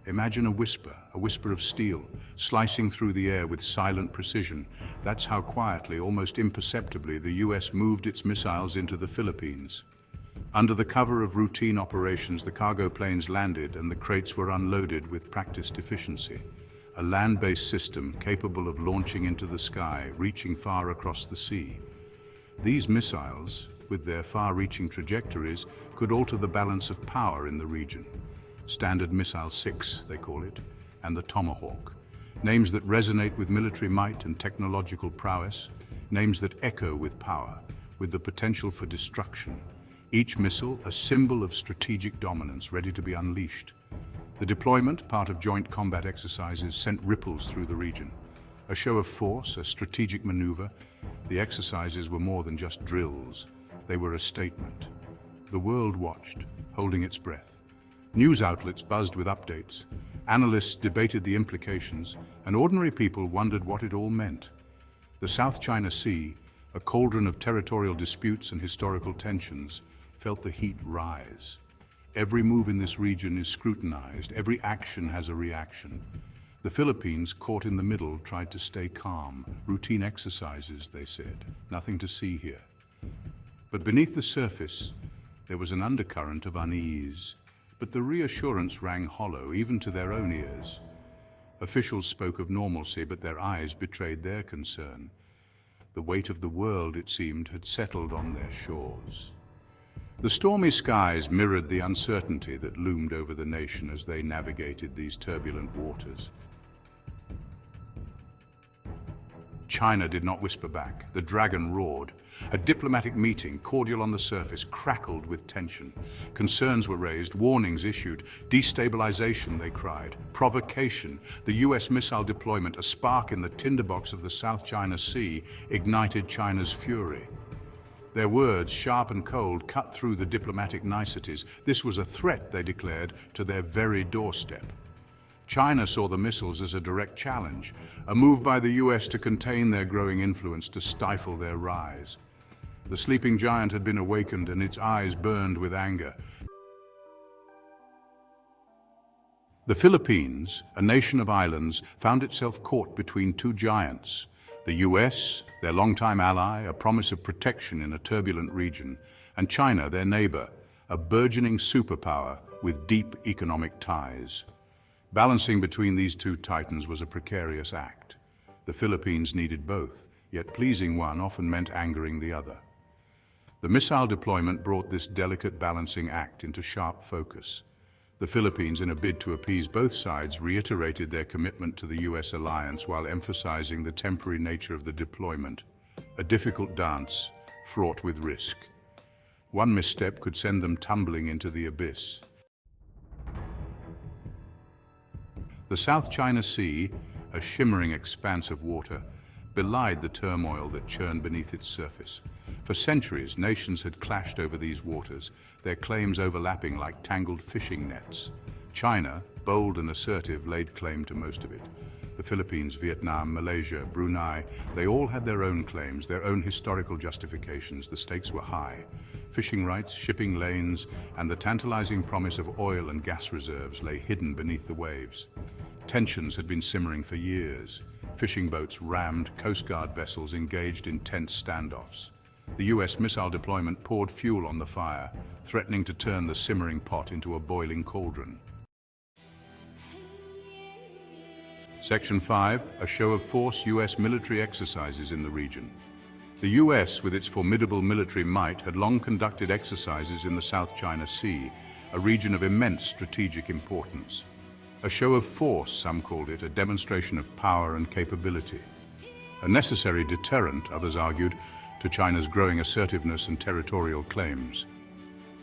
Imagine a whisper of steel, slicing through the air with silent precision. That's how quietly, almost imperceptibly, the US moved its missiles into the Philippines. Under the cover of routine operations, the cargo planes landed and the crates were unloaded with practiced efficiency. A land-based system capable of launching into the sky, reaching far across the sea. These missiles, with their far-reaching trajectories, could alter the balance of power in the region. Standard Missile-Six, they call it, and the Tomahawk. Names that resonate with military might and technological prowess. Names that echo with power, with the potential for destruction. Each missile a symbol of strategic dominance ready to be unleashed. The deployment, part of joint combat exercises, sent ripples through the region. A show of force, a strategic maneuver. The exercises were more than just drills. They were a statement. The world watched, holding its breath. News outlets buzzed with updates. Analysts debated the implications, and ordinary people wondered what it all meant. The South China Sea, a cauldron of territorial disputes and historical tensions, felt the heat rise. Every move in this region is scrutinized. Every action has a reaction. The Philippines, caught in the middle, tried to stay calm. Routine exercises, they said. Nothing to see here. But beneath the surface, there was an undercurrent of unease. But the reassurance rang hollow, even to their own ears. Officials spoke of normalcy, but their eyes betrayed their concern. The weight of the world, it seemed, had settled on their shores. The stormy skies mirrored the uncertainty that loomed over the nation as they navigated these turbulent waters. China did not whisper back. The dragon roared. A diplomatic meeting, cordial on the surface, crackled with tension. Concerns were raised, warnings issued. Destabilization, they cried. Provocation. The US missile deployment, a spark in the tinderbox of the South China Sea, ignited China's fury. Their words, sharp and cold, cut through the diplomatic niceties. This was a threat, they declared, to their very doorstep. China saw the missiles as a direct challenge, a move by the US to contain their growing influence, to stifle their rise. The sleeping giant had been awakened and its eyes burned with anger. The Philippines, a nation of islands, found itself caught between two giants. The US, their longtime ally, a promise of protection in a turbulent region, and China, their neighbor, a burgeoning superpower with deep economic ties. Balancing between these two titans was a precarious act. The Philippines needed both, yet pleasing one often meant angering the other. The missile deployment brought this delicate balancing act into sharp focus. The Philippines, in a bid to appease both sides, reiterated their commitment to the US alliance while emphasizing the temporary nature of the deployment, a difficult dance fraught with risk. One misstep could send them tumbling into the abyss. The South China Sea, a shimmering expanse of water, belied the turmoil that churned beneath its surface. For centuries, nations had clashed over these waters, their claims overlapping like tangled fishing nets. China, bold and assertive, laid claim to most of it. The Philippines, Vietnam, Malaysia, Brunei, they all had their own claims, their own historical justifications. The stakes were high. Fishing rights, shipping lanes, and the tantalizing promise of oil and gas reserves lay hidden beneath the waves. Tensions had been simmering for years. Fishing boats rammed, Coast Guard vessels engaged in tense standoffs. The US missile deployment poured fuel on the fire, threatening to turn the simmering pot into a boiling cauldron. Section 5, a show of force US military exercises in the region. The US, with its formidable military might, had long conducted exercises in the South China Sea, a region of immense strategic importance. A show of force, some called it, a demonstration of power and capability. A necessary deterrent, others argued, to China's growing assertiveness and territorial claims.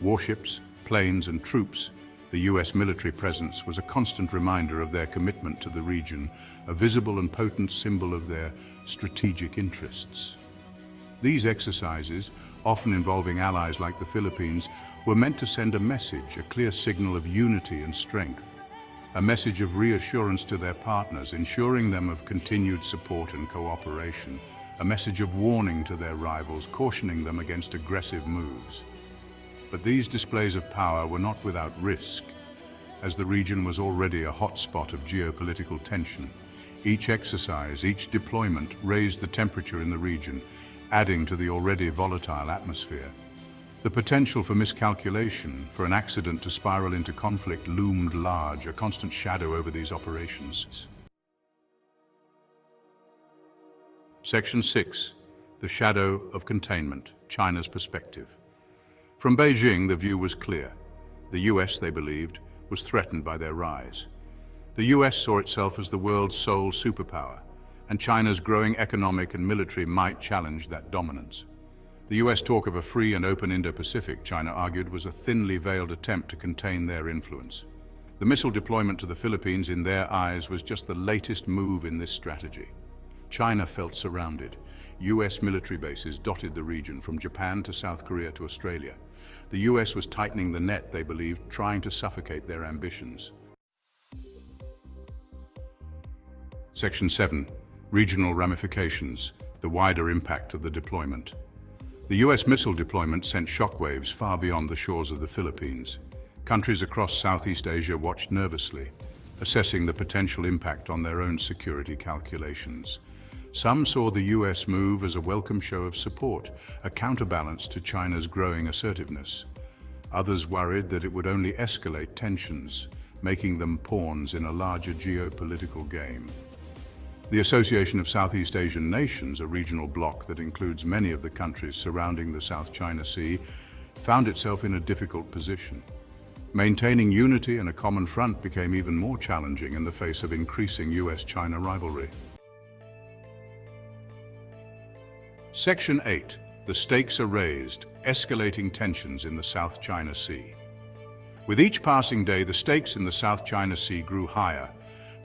Warships, planes, and troops, the US military presence was a constant reminder of their commitment to the region, a visible and potent symbol of their strategic interests. These exercises, often involving allies like the Philippines, were meant to send a message, a clear signal of unity and strength. A message of reassurance to their partners, ensuring them of continued support and cooperation. A message of warning to their rivals, cautioning them against aggressive moves. But these displays of power were not without risk. as the region was already a hotspot of geopolitical tension. Each exercise, each deployment raised the temperature in the region, adding to the already volatile atmosphere. The potential for miscalculation, for an accident to spiral into conflict, loomed large, a constant shadow over these operations. Section 6. The Shadow of Containment, China's Perspective. From Beijing, the view was clear. The US, they believed, was threatened by their rise. The US saw itself as the world's sole superpower, and China's growing economic and military might challenge that dominance. The US talk of a free and open Indo-Pacific, China argued, was a thinly veiled attempt to contain their influence. The missile deployment to the Philippines, in their eyes, was just the latest move in this strategy. China felt surrounded. US military bases dotted the region, from Japan to South Korea to Australia. The US was tightening the net, they believed, trying to suffocate their ambitions. Section 7. Regional Ramifications, the wider impact of the deployment. The US missile deployment sent shockwaves far beyond the shores of the Philippines. Countries across Southeast Asia watched nervously, assessing the potential impact on their own security calculations. Some saw the US move as a welcome show of support, a counterbalance to China's growing assertiveness. Others worried that it would only escalate tensions, making them pawns in a larger geopolitical game. The Association of Southeast Asian Nations, a regional bloc that includes many of the countries surrounding the South China Sea, found itself in a difficult position. Maintaining unity and a common front became even more challenging in the face of increasing US-China rivalry. Section 8. The stakes are raised, escalating tensions in the South China Sea. With each passing day, the stakes in the South China Sea grew higher.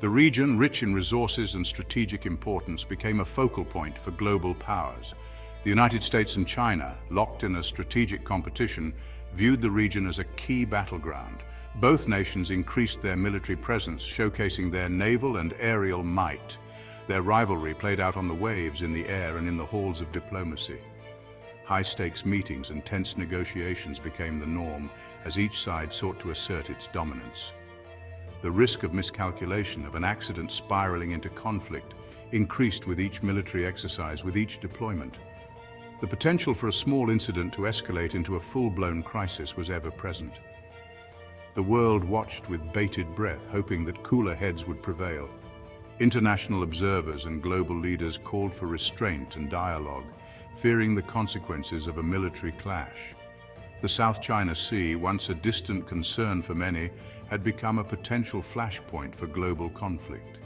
The region, rich in resources and strategic importance, became a focal point for global powers. The United States and China, locked in a strategic competition, viewed the region as a key battleground. Both nations increased their military presence, showcasing their naval and aerial might. Their rivalry played out on the waves, in the air, and in the halls of diplomacy. High-stakes meetings and tense negotiations became the norm as each side sought to assert its dominance. The risk of miscalculation, of an accident spiraling into conflict, increased with each military exercise, with each deployment. The potential for a small incident to escalate into a full-blown crisis was ever present. The world watched with bated breath, hoping that cooler heads would prevail. International observers and global leaders called for restraint and dialogue, fearing the consequences of a military clash. The South China Sea, once a distant concern for many, had become a potential flashpoint for global conflict.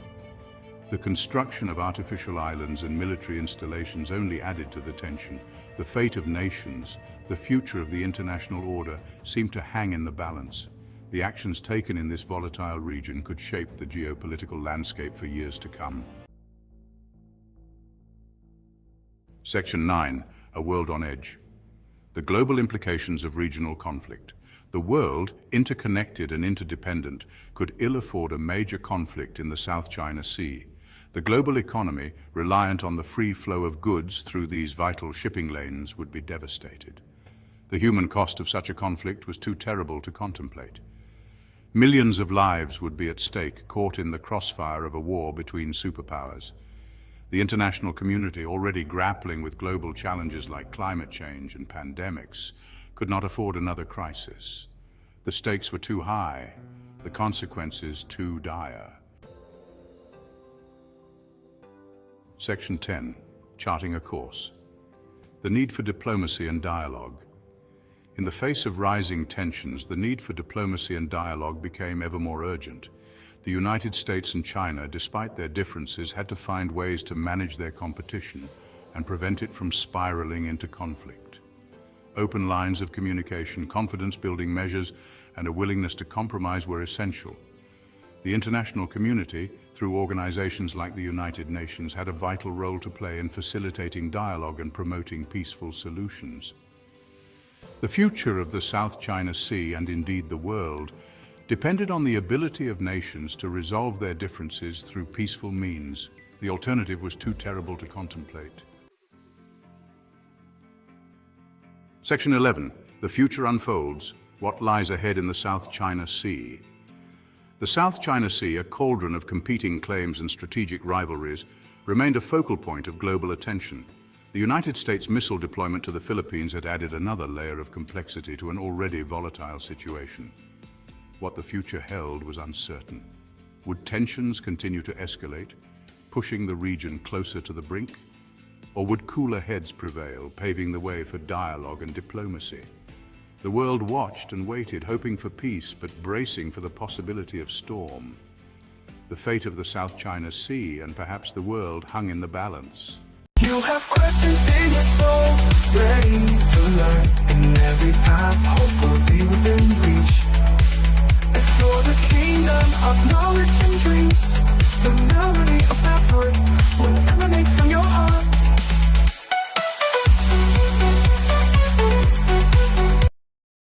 The construction of artificial islands and military installations only added to the tension. The fate of nations, the future of the international order, seemed to hang in the balance. The actions taken in this volatile region could shape the geopolitical landscape for years to come. Section 9. A World on Edge. The global implications of regional conflict. The world, interconnected and interdependent, could ill afford a major conflict in the South China Sea. The global economy, reliant on the free flow of goods through these vital shipping lanes, would be devastated. The human cost of such a conflict was too terrible to contemplate. Millions of lives would be at stake, caught in the crossfire of a war between superpowers. The international community, already grappling with global challenges like climate change and pandemics, could not afford another crisis. The stakes were too high, the consequences too dire. Section 10. Charting a course. The need for diplomacy and dialogue. In the face of rising tensions, the need for diplomacy and dialogue became ever more urgent. The United States and China, despite their differences, had to find ways to manage their competition and prevent it from spiraling into conflict. Open lines of communication, confidence-building measures, and a willingness to compromise were essential. The international community, through organizations like the United Nations, had a vital role to play in facilitating dialogue and promoting peaceful solutions. The future of the South China Sea, and indeed the world, depended on the ability of nations to resolve their differences through peaceful means. The alternative was too terrible to contemplate. Section 11. The future unfolds. What lies ahead in the South China Sea? The South China Sea, a cauldron of competing claims and strategic rivalries, remained a focal point of global attention. The United States missile deployment to the Philippines had added another layer of complexity to an already volatile situation. What the future held was uncertain. Would tensions continue to escalate, pushing the region closer to the brink? Or would cooler heads prevail, paving the way for dialogue and diplomacy? The world watched and waited, hoping for peace, but bracing for the possibility of storm. The fate of the South China Sea and perhaps the world hung in the balance. You have questions in your soul, ready to learn. In every path, hope will be with